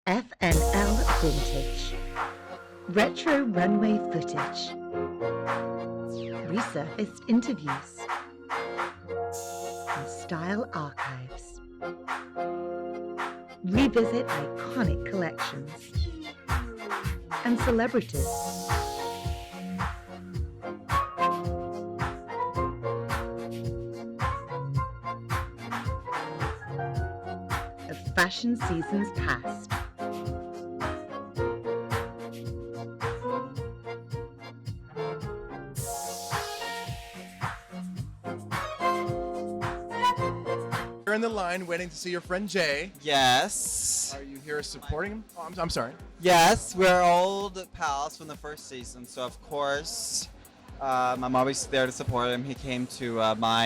FNL Vintage. Retro runway footage. Resurfaced interviews. And style archives. Revisit iconic collections. And celebrities. Of fashion seasons past. You're in the line waiting to see your friend Jay. Yes. Are you here supporting him? Oh, I'm sorry. Yes, we're old pals from the first season, so of course I'm always there to support him. He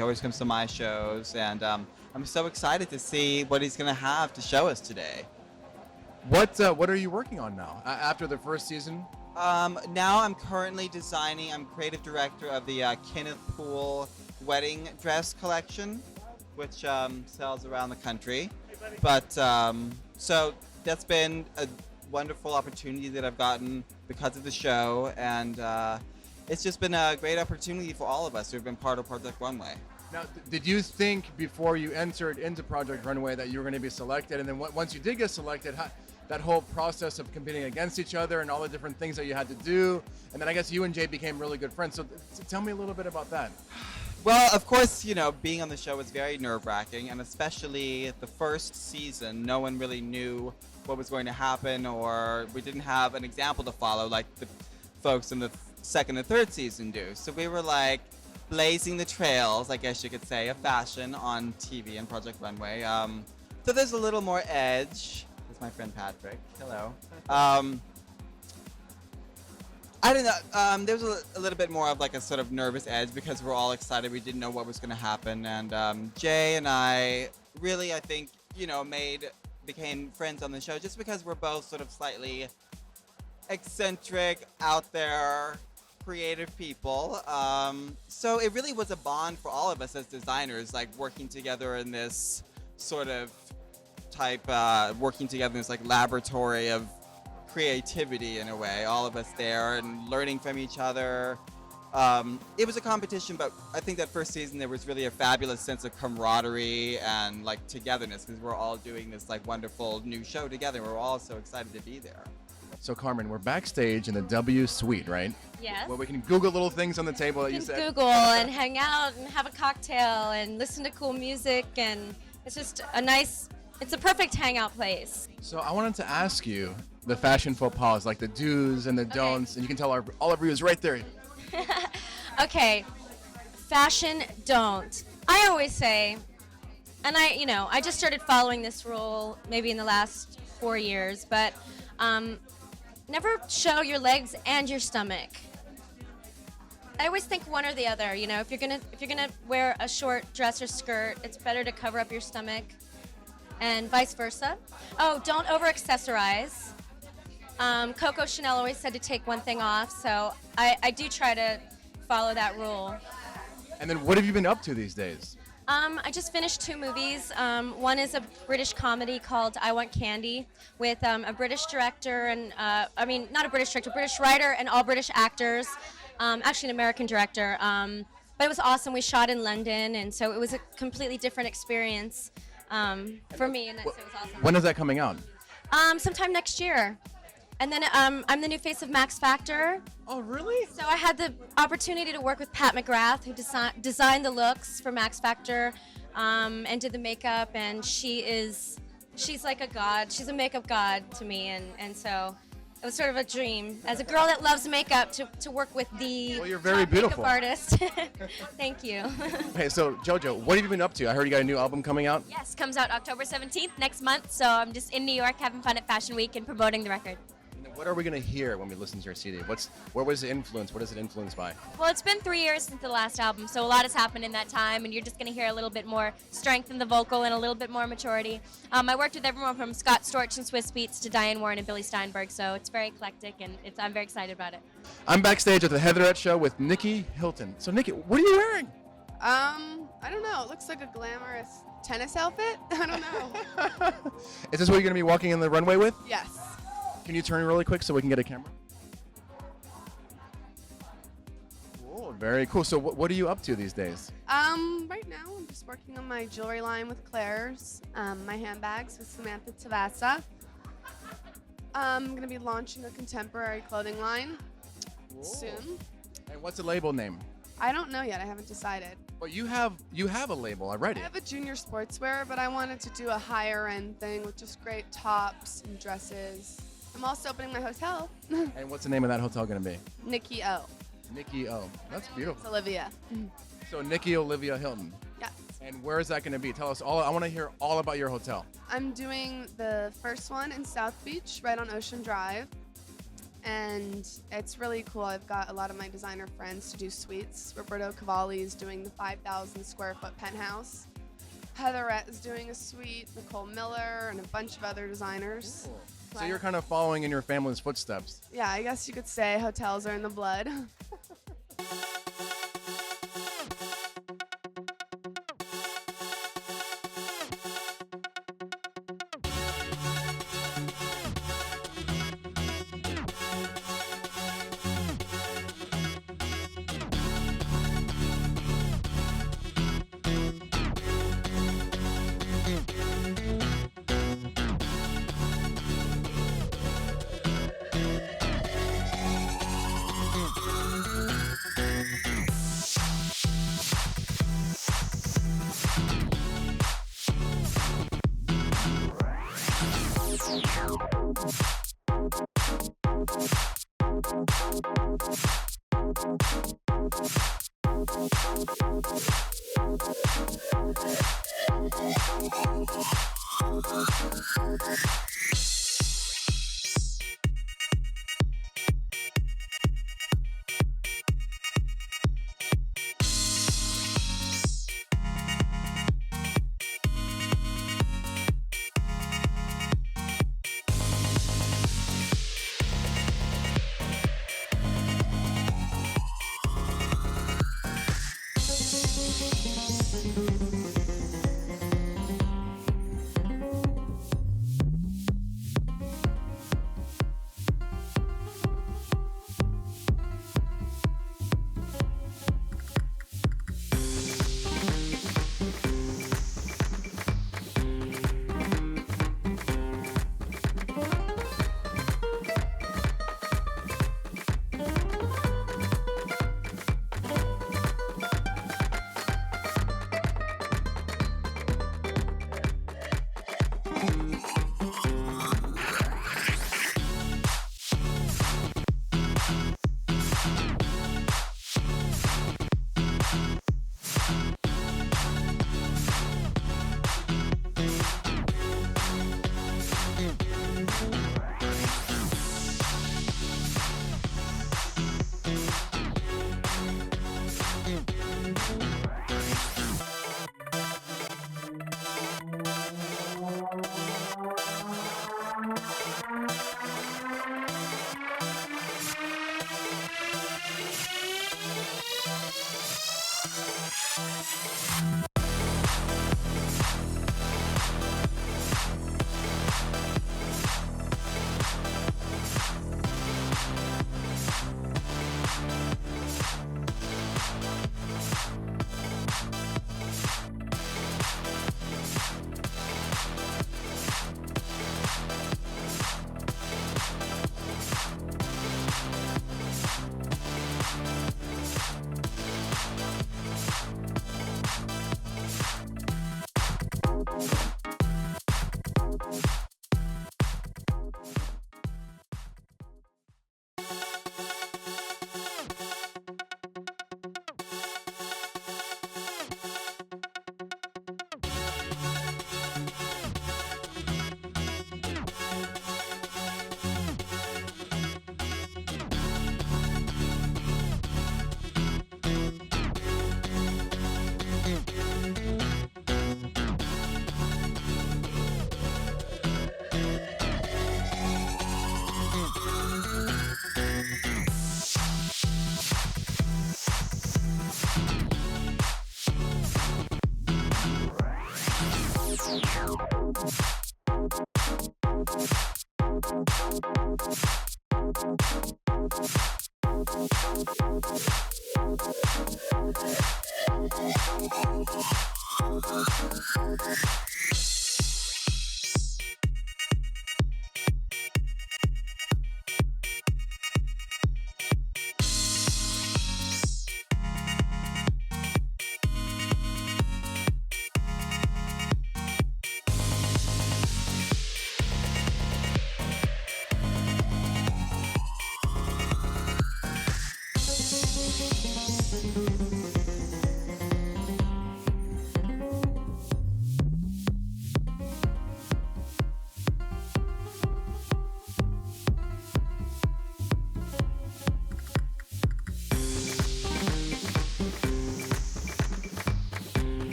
always comes to my shows, and I'm so excited to see what he's going to have to show us today. What are you working on now after the first season? Now I'm currently designing. I'm creative director of the Kenneth Poole wedding dress collection, which sells around the country. But so that's been a wonderful opportunity that I've gotten because of the show, and it's just been a great opportunity for all of us who have been part of Project Runway. Now, did you think before you entered into Project Runway that you were going to be selected, and then once you did get selected, that whole process of competing against each other and all the different things that you had to do, and then I guess you and Jay became really good friends. So tell me a little bit about that. Well, of course, being on the show was very nerve-wracking, and especially the first season, no one really knew what was going to happen, or we didn't have an example to follow like the folks in the second and third season do. So we were like blazing the trails, I guess you could say, of fashion on TV and Project Runway. So there's a little more edge. That's my friend Patrick. Hello. I don't know. There was a little bit more of like a sort of nervous edge because we're all excited. We didn't know what was going to happen. And Jay and I really, I think, became friends on the show just because we're both sort of slightly eccentric, out there, creative people. So it really was a bond for all of us as designers, like working together in this sort of working together in this like laboratory of creativity in a way, all of us there and learning from each other. It was a competition, but I think that first season there was really a fabulous sense of camaraderie and like togetherness because we're all doing this like wonderful new show together. We're all so excited to be there. So Carmen, we're backstage in the W Suite, right? Yes. Well, we can Google little things on the table that you said. Google and hang out and have a cocktail and listen to cool music, and it's just it's a perfect hangout place. So I wanted to ask you the fashion faux pas, like the do's and the don'ts, and you can tell all our viewers right there. Okay, fashion don't. I always say, and I just started following this rule maybe in the last 4 years, but never show your legs and your stomach. I always think one or the other. If you're gonna wear a short dress or skirt, it's better to cover up your stomach, and vice versa. Oh, don't over accessorize. Coco Chanel always said to take one thing off, so I do try to follow that rule. And then what have you been up to these days? I just finished 2 movies. One is a British comedy called I Want Candy with a British director and, not a British director, British writer and all British actors. Actually an American director. But it was awesome. We shot in London, and so it was a completely different experience for me, and so it was awesome. When is that coming out? Sometime next year. And then I'm the new face of Max Factor. Oh, really? So I had the opportunity to work with Pat McGrath, who designed the looks for Max Factor, and did the makeup. And she's like a god. She's a makeup god to me, and so it was sort of a dream as a girl that loves makeup to work with the Well, you're very top beautiful. makeup artist. Thank you. Hey, so JoJo, what have you been up to? I heard you got a new album coming out. Yes, comes out October 17th next month, so I'm just in New York having fun at Fashion Week and promoting the record. What are we going to hear when we listen to your CD? Where was it influenced? What is it influenced by? Well, it's been 3 years since the last album, so a lot has happened in that time, and you're just going to hear a little bit more strength in the vocal and a little bit more maturity. I worked with everyone from Scott Storch and Swiss Beats to Diane Warren and Billy Steinberg, so it's very eclectic, and I'm very excited about it. I'm backstage at the Heatherette Show with Nikki Hilton. So, Nikki, what are you wearing? I don't know. It looks like a glamorous tennis outfit? I don't know. Is this what you're going to be walking in the runway with? Yes. Can you turn really quick so we can get a camera? Cool, very cool. So what are you up to these days? Right now I'm just working on my jewelry line with Claire's, my handbags with Samantha Tavassa. I'm going to be launching a contemporary clothing line soon. And what's the label name? I don't know yet. I haven't decided. Well, you have a label already. I have a junior sportswear, but I wanted to do a higher end thing with just great tops and dresses. I'm also opening my hotel. And what's the name of that hotel going to be? Nikki O. Nikki O. That's It's beautiful. Olivia. So Nikki Olivia Hilton. Yes. And where is that going to be? Tell us all. I want to hear all about your hotel. I'm doing the first one in South Beach, right on Ocean Drive. And it's really cool. I've got a lot of my designer friends to do suites. Roberto Cavalli is doing the 5,000 square foot penthouse. Heatherette is doing a suite, Nicole Miller, and a bunch of other designers. So you're kind of following in your family's footsteps. Yeah, I guess you could say hotels are in the blood.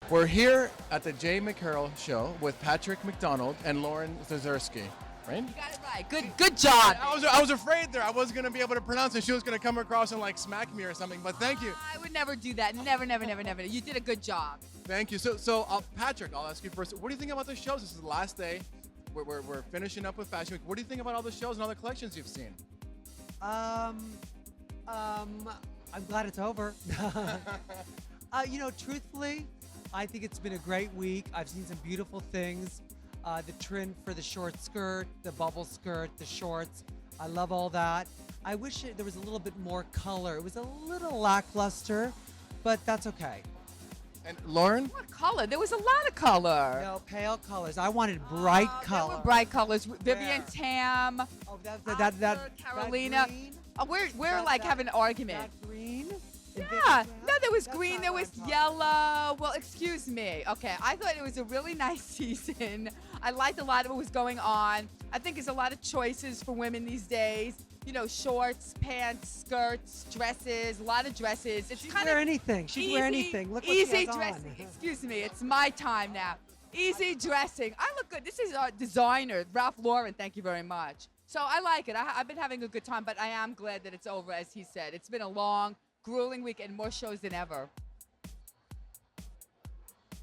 We're here at the Jay McCarroll Show with Patrick McDonald and Lauren Zazersky, right? You got it right. Good job. I was afraid there. I wasn't going to be able to pronounce it. She was going to come across and like smack me or something, but thank you. I would never do that. Never. You did a good job. Thank you. So Patrick, I'll ask you first. What do you think about the shows? This is the last day. We're finishing up with Fashion Week. What do you think about all the shows and all the collections you've seen? I'm glad it's over. Truthfully, I think it's been a great week. I've seen some beautiful things. The trend for the short skirt, the bubble skirt, the shorts. I love all that. I wish there was a little bit more color. It was a little lackluster, but that's okay. And Lauren? What color? There was a lot of color. No, pale colors. I wanted bright color. There were bright colors. Vivian Where? Tam. Oh, Carolina. That green? We're like having an argument. That green? Yeah. No, there was That's green. not There what was I'm talking yellow. Well, excuse me. Okay, I thought it was a really nice season. I liked a lot of what was going on. I think there's a lot of choices for women these days. You know, shorts, pants, skirts, dresses, a lot of dresses. It's She'd kind wear of anything. She'd wear anything. Look what easy she has dressing. on. Excuse me, it's my time now. Easy dressing. I look good. This is a designer, Ralph Lauren. Thank you very much. So I like it. I've been having a good time, but I am glad that it's over, as he said. It's been a long, grueling week and more shows than ever.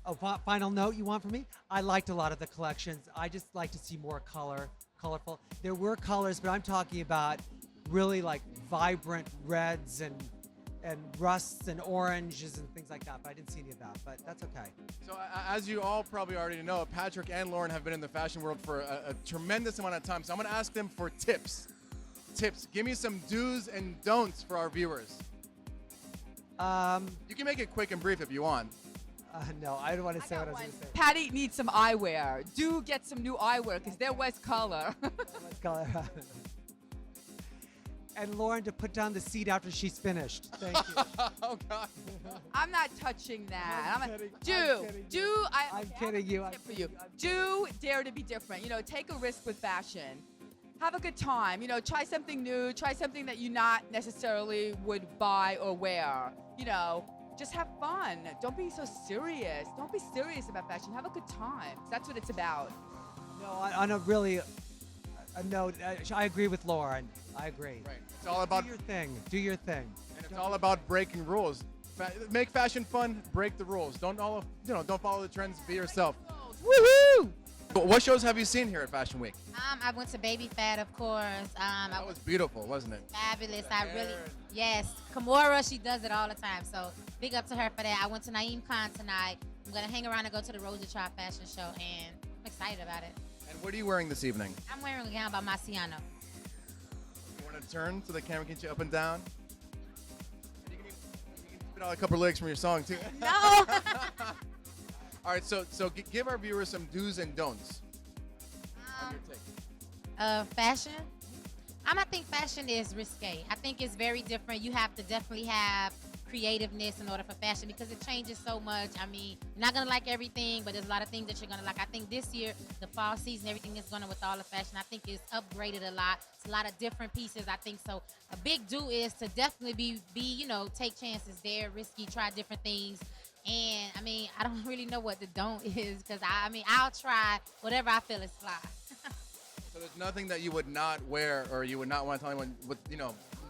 Oh, final note you want from me? I liked a lot of the collections. I just like to see more colorful. There were colors, but I'm talking about really like vibrant reds and rusts and oranges and things like that. But I didn't see any of that, but that's okay. So as you all probably already know, Patrick and Lauren have been in the fashion world for a tremendous amount of time. So I'm going to ask them for tips. Give me some do's and don'ts for our viewers. You can make it quick and brief if you want. No, I don't want to say what I was going to say. Patty needs some eyewear. Do get some new eyewear because there was color. Color. And Lauren to put down the seat after she's finished. Thank you. Oh, God. I'm not touching that. I'm kidding. I'm kidding you. I have a tip for you. Do dare to be different. You know, take a risk with fashion. Have a good time. You know, try something new. Try something that you not necessarily would buy or wear. You know, just have fun. Don't be so serious. Don't be serious about fashion. Have a good time. That's what it's about. No, on a really a note, I agree with Lauren. I agree. Right. It's all about do your thing. Do your thing. And it's all about breaking rules. Make fashion fun. Break the rules. Don't don't follow the trends. Be yourself. Woohoo! What shows have you seen here at Fashion Week? I went to Baby Fat, of course. That was beautiful, wasn't it? Fabulous. Yes. Kimura, she does it all the time. So big up to her for that. I went to Naeem Khan tonight. I'm gonna hang around and go to the Rosa Tribe fashion show, and I'm excited about it. And what are you wearing this evening? I'm wearing a gown by Marciano. You want to turn so the camera can get you up and down? And you can spit out a couple of lyrics from your song too. No. All right, so give our viewers some do's and don'ts. On your take. Fashion. I think fashion is risque. I think it's very different. You have to definitely have creativeness in order for fashion because it changes so much. I mean, you're not gonna like everything, but there's a lot of things that you're gonna like. I think this year, the fall season, everything is going with all the fashion. I think it's upgraded a lot. It's a lot of different pieces. I think so. A big do is to definitely be take chances there, risky, try different things. And I mean, I don't really know what the don't is because I'll try whatever I feel is fly. So there's nothing that you would not wear or you would not want to tell anyone.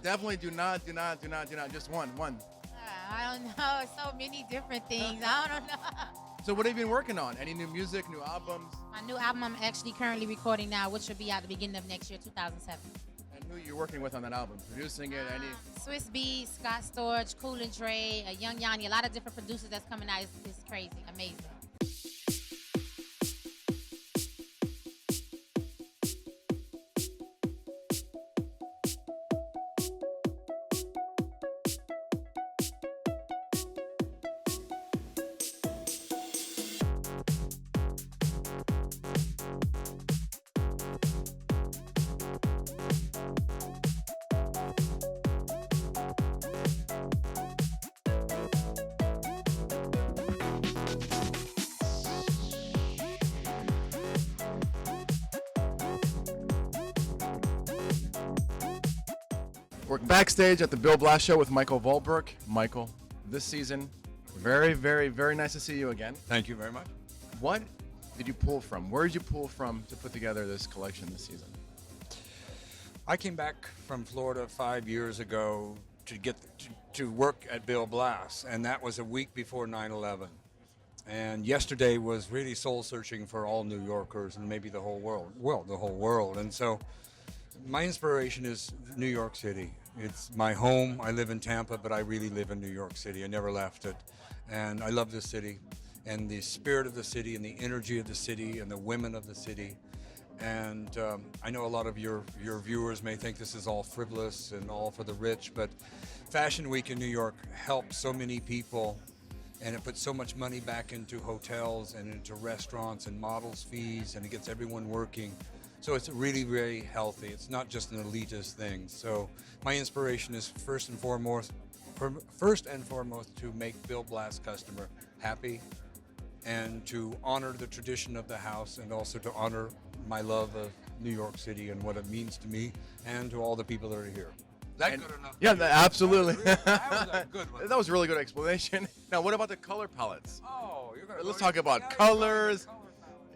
Definitely do not. Just one. I don't know. So many different things. I don't know. So what have you been working on? Any new music, new albums? My new album I'm actually currently recording now, which will be out at the beginning of next year, 2007. And who are you working with on that album? Producing it? Any? Swiss B, Scott Storch, Cool and Dre, Young Yanni, a lot of different producers that's coming out. It's crazy, amazing. We're backstage at the Bill Blass Show with Michael Volberg. Michael, this season, very, very, very nice to see you again. Thank you very much. What did you pull from? Where did you pull from to put together this collection this season? I came back from Florida 5 years ago to work at Bill Blass, and that was a week before 9/11. And yesterday was really soul searching for all New Yorkers and maybe the whole world. Well, the whole world. And so my inspiration is New York City. It's my home. I live in Tampa, but I really live in New York City. I never left it. And I love this city and the spirit of the city and the energy of the city and the women of the city. And I know a lot of your viewers may think this is all frivolous and all for the rich, but Fashion Week in New York helps so many people, and it puts so much money back into hotels and into restaurants and models' fees, and it gets everyone working. So it's really very healthy. It's not just an elitist thing. So my inspiration is first and foremost to make Bill Blass customer happy and to honor the tradition of the house and also to honor my love of New York City and what it means to me and to all the people that are here. Is that good enough? Yeah, absolutely. That was a good one. That was a really good explanation. Now, what about the color palettes? Oh, you're gonna Let's talk about colors.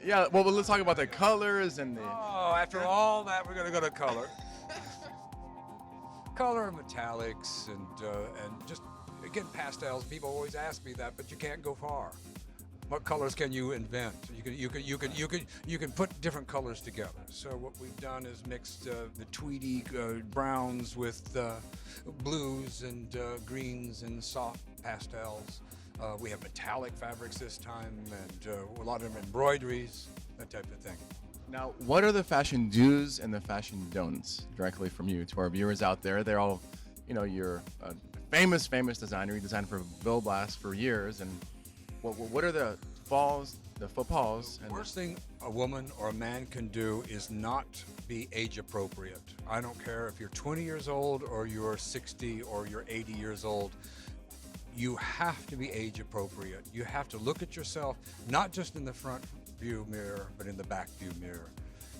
Yeah, well, let's talk about the colors and the. Oh, after all that, we're gonna go to color. Color and metallics and just again pastels. People always ask me that, but you can't go far. What colors can you invent? You can put different colors together. So what we've done is mixed the tweedy browns with blues and greens and soft pastels. We have metallic fabrics this time and a lot of embroideries, that type of thing. Now, what are the fashion do's and the fashion don'ts directly from you to our viewers out there? They're all, you're a famous designer. You designed for Bill Blass for years, and what are the faux pas? The worst thing a woman or a man can do is not be age appropriate. I don't care if you're 20 years old or you're 60 or you're 80 years old. You have to be age appropriate. You have to look at yourself, not just in the front view mirror, but in the back view mirror.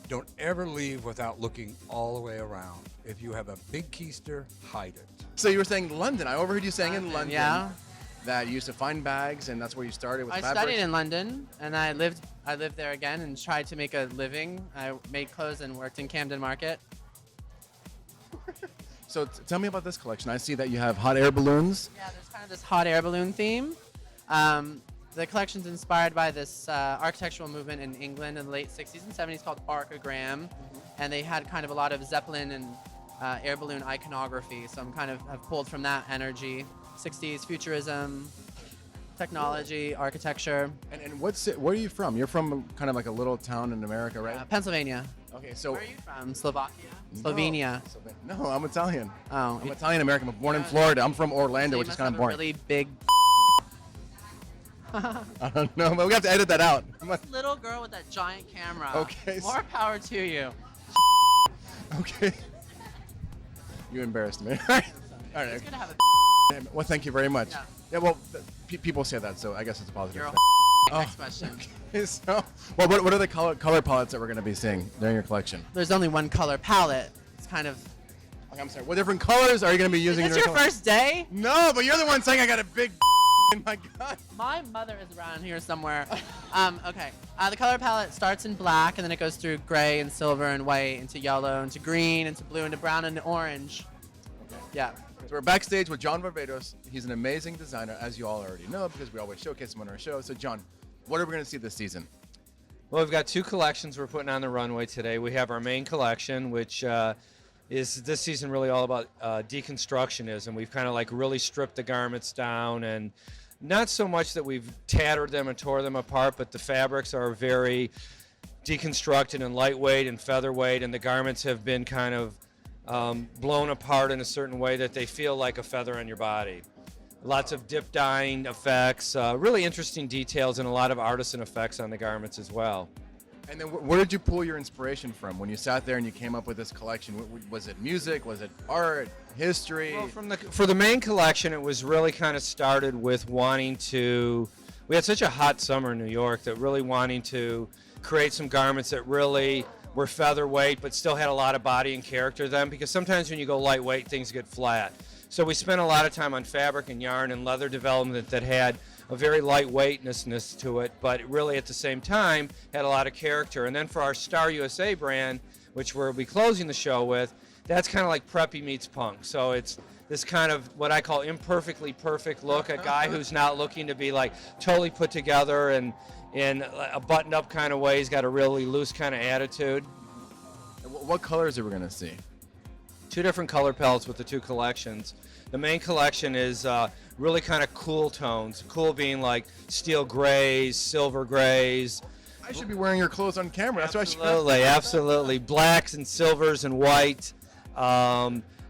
Don't ever leave without looking all the way around. If you have a big keister, hide it. So you were saying London. I overheard you saying in London. Yeah. that you used to find bags, and that's where you started with I fabrics. studied in London, and I lived there again and tried to make a living. I made clothes and worked in Camden Market. So tell me about this collection. I see that you have hot air balloons. Yeah, there's kind of this hot air balloon theme. The collection's inspired by this architectural movement in England in the late 60s and 70s called Archogram, and they had kind of a lot of Zeppelin and air balloon iconography. So I'm kind of have pulled from that energy. 60s futurism, technology, architecture. And where are you from? You're from kind of like a little town in America, right? Pennsylvania. Okay, so Where are you from? Slovakia? No. Slovenia. No, I'm Italian. Oh, I'm Italian American. I'm born in Florida. I'm from Orlando, which is kind of boring. Really big. I don't know, but we have to edit that out. Little girl with that giant camera. Okay. More power to you. Okay. You embarrassed me. All right. It's gonna have a. Well, thank you very much. Yeah. Yeah, well, people say that, so I guess it's a positive You're a thing. Next question. Okay, so, well, what are the color palettes that we're going to be seeing during your collection? There's only one color palette. It's kind of. Okay, I'm sorry. What different colors are you going to be using? Is this your first day? No, but you're the one saying I got a big in my gut. My mother is around here somewhere. Okay. The color palette starts in black, and then it goes through gray and silver and white into yellow, into green, into blue, into brown, and orange. Okay. Yeah. So we're backstage with John Barbados. He's an amazing designer, as you all already know, because we always showcase him on our show. So, John, what are we going to see this season? Well, we've got two collections we're putting on the runway today. We have our main collection, which is this season really all about deconstructionism. We've kind of like really stripped the garments down, and not so much that we've tattered them and tore them apart, but the fabrics are very deconstructed and lightweight and featherweight, and the garments have been kind of blown apart in a certain way that they feel like a feather on your body. Lots of dip dyeing effects, really interesting details, and a lot of artisan effects on the garments as well. And then where did you pull your inspiration from when you sat there and you came up with this collection? Was it music? Was it art? History? Well, for the main collection, it was really kind of started with wanting to. We had such a hot summer in New York that really wanting to create some garments that really were featherweight but still had a lot of body and character to them, because sometimes when you go lightweight, things get flat. So we spent a lot of time on fabric and yarn and leather development that had a very lightweightness to it, but really at the same time had a lot of character. And then for our Star USA brand, which we'll be closing the show with, that's kind of like preppy meets punk. So it's this kind of what I call imperfectly perfect look, a guy who's not looking to be like totally put together and in a buttoned up kind of way. He's got a really loose kind of attitude. And what colors are we going to see? Two different color palettes with the two collections. The main collection is really kind of cool tones. Cool being like steel grays, silver grays. I should be wearing your clothes on camera. That's what I should. Absolutely. Blacks and silvers and white.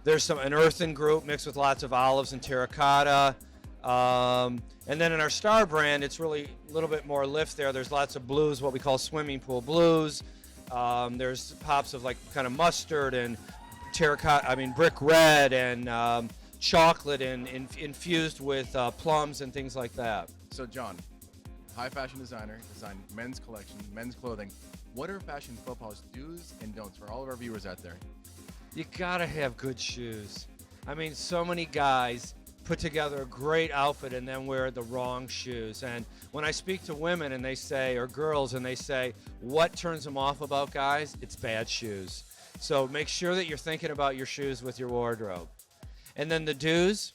There's an earthen group mixed with lots of olives and terracotta. And then in our Star brand, it's really a little bit more lift there. There's lots of blues, what we call swimming pool blues. There's pops of like kind of mustard and brick red and chocolate and infused with plums and things like that. So, John, high fashion designer, designed men's collection, men's clothing. What are fashion faux pas do's and don'ts for all of our viewers out there? You gotta have good shoes. I mean, so many guys put together a great outfit and then wear the wrong shoes. And when I speak to women and they say, or girls, and they say, what turns them off about guys? It's bad shoes. So make sure that you're thinking about your shoes with your wardrobe. And then the do's,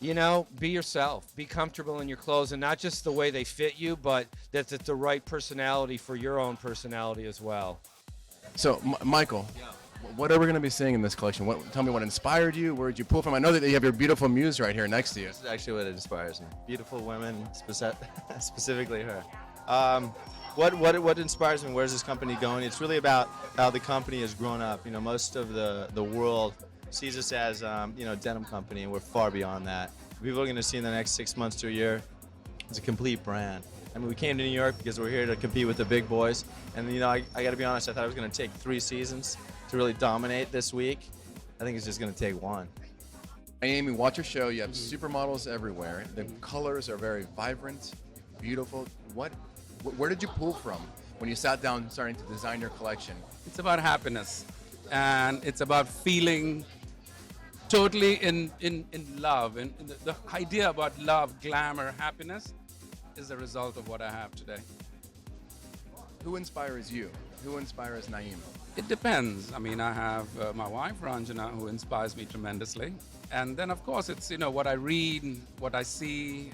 be yourself. Be comfortable in your clothes, and not just the way they fit you, but that it's the right personality for your own personality as well. So, Michael, what are we going to be seeing in this collection? Tell me what inspired you. Where did you pull from? I know that you have your beautiful muse right here next to you. This is actually what inspires me. Beautiful women, specifically her. What inspires me? Where's this company going? It's really about how the company has grown up. Most of the world sees us as denim company, and we're far beyond that. People are going to see in the next 6 months to a year, it's a complete brand. I mean, we came to New York because we're here to compete with the big boys, and I got to be honest, I thought it was going to take 3 seasons to really dominate this week. I think it's just going to take 1. Amy, watch your show. You have supermodels everywhere. The colors are very vibrant, beautiful. Where did you pull from when you sat down starting to design your collection? It's about happiness, and it's about feeling totally in love. And the idea about love, glamour, happiness is the result of what I have today. Who inspires you? Who inspires Naeem? It depends. I mean, I have my wife, Ranjana, who inspires me tremendously. And then, of course, it's, what I read, what I see.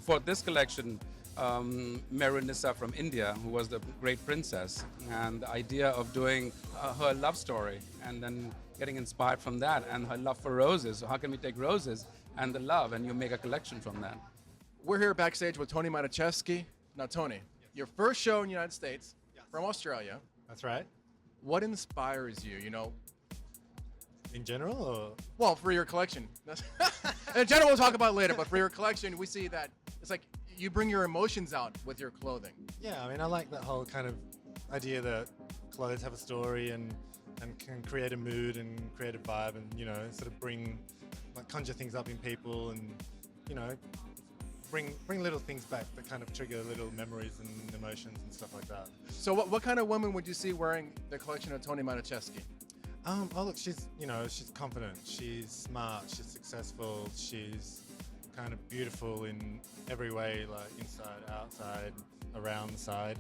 For this collection, Meronissa from India, who was the great princess, and the idea of doing her love story and then getting inspired from that, and her love for roses. So how can we take roses and the love, and you make a collection from that? We're here backstage with Tony Matuszewski. Now, Tony, your first show in the United States, from Australia. That's right. What inspires you, In general, or? Well, for your collection. In general, we'll talk about it later, but for your collection, we see that it's like you bring your emotions out with your clothing. Yeah, I mean, I like that whole kind of idea that clothes have a story and can create a mood and create a vibe and, sort of conjure things up in people and, bring little things back that kind of trigger little memories and emotions and stuff like that. So what kind of woman would you see wearing the collection of Tony Matuszewski? Oh, look, she's confident, she's smart, she's successful, she's kind of beautiful in every way, like inside, outside, around the side.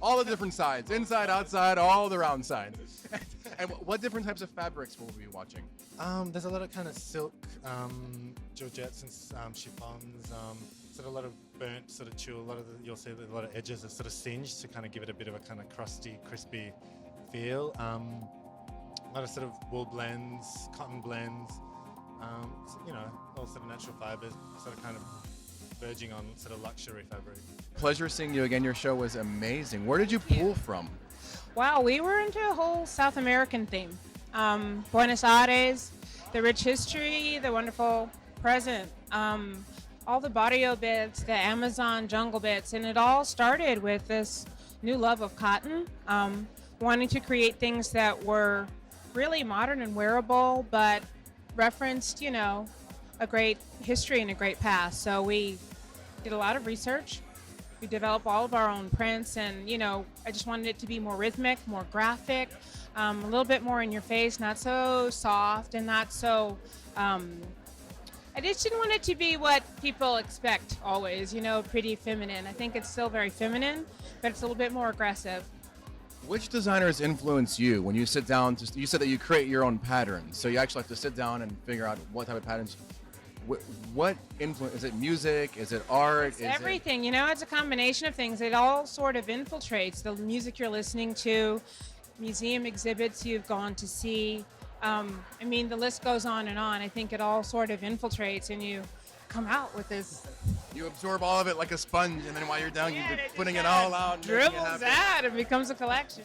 All the different sides, inside, outside, all the round sides. And what different types of fabrics will we be watching? There's a lot of kind of silk, georgettes and chiffons, sort of a lot of burnt sort of tulle. You'll see a lot of edges are sort of singed to kind of give it a bit of a kind of crusty, crispy feel. A lot of sort of wool blends, cotton blends, all sort of natural fibers, sort of kind of verging on sort of luxury fabric. Pleasure seeing you again. Your show was amazing. Where did you pull from? Wow, we were into a whole South American theme. Buenos Aires, the rich history, the wonderful present, all the barrio bits, the Amazon jungle bits, and it all started with this new love of cotton, wanting to create things that were really modern and wearable, but referenced, a great history and a great past. So we did a lot of research. We developed all of our own prints, and I just wanted it to be more rhythmic, more graphic, a little bit more in your face, not so soft and not so. I just didn't want it to be what people expect always, pretty feminine. I think it's still very feminine, but it's a little bit more aggressive. Which designers influence you when you sit down? You said that you create your own patterns, so you actually have to sit down and figure out what type of patterns. What influence? Is it music? Is it art? It's everything. It's a combination of things. It all sort of infiltrates the music you're listening to, museum exhibits you've gone to see. The list goes on and on. I think it all sort of infiltrates, and you come out with this. You absorb all of it like a sponge, and then while you're down, you're putting it all out. Dribbles out. It becomes a collection.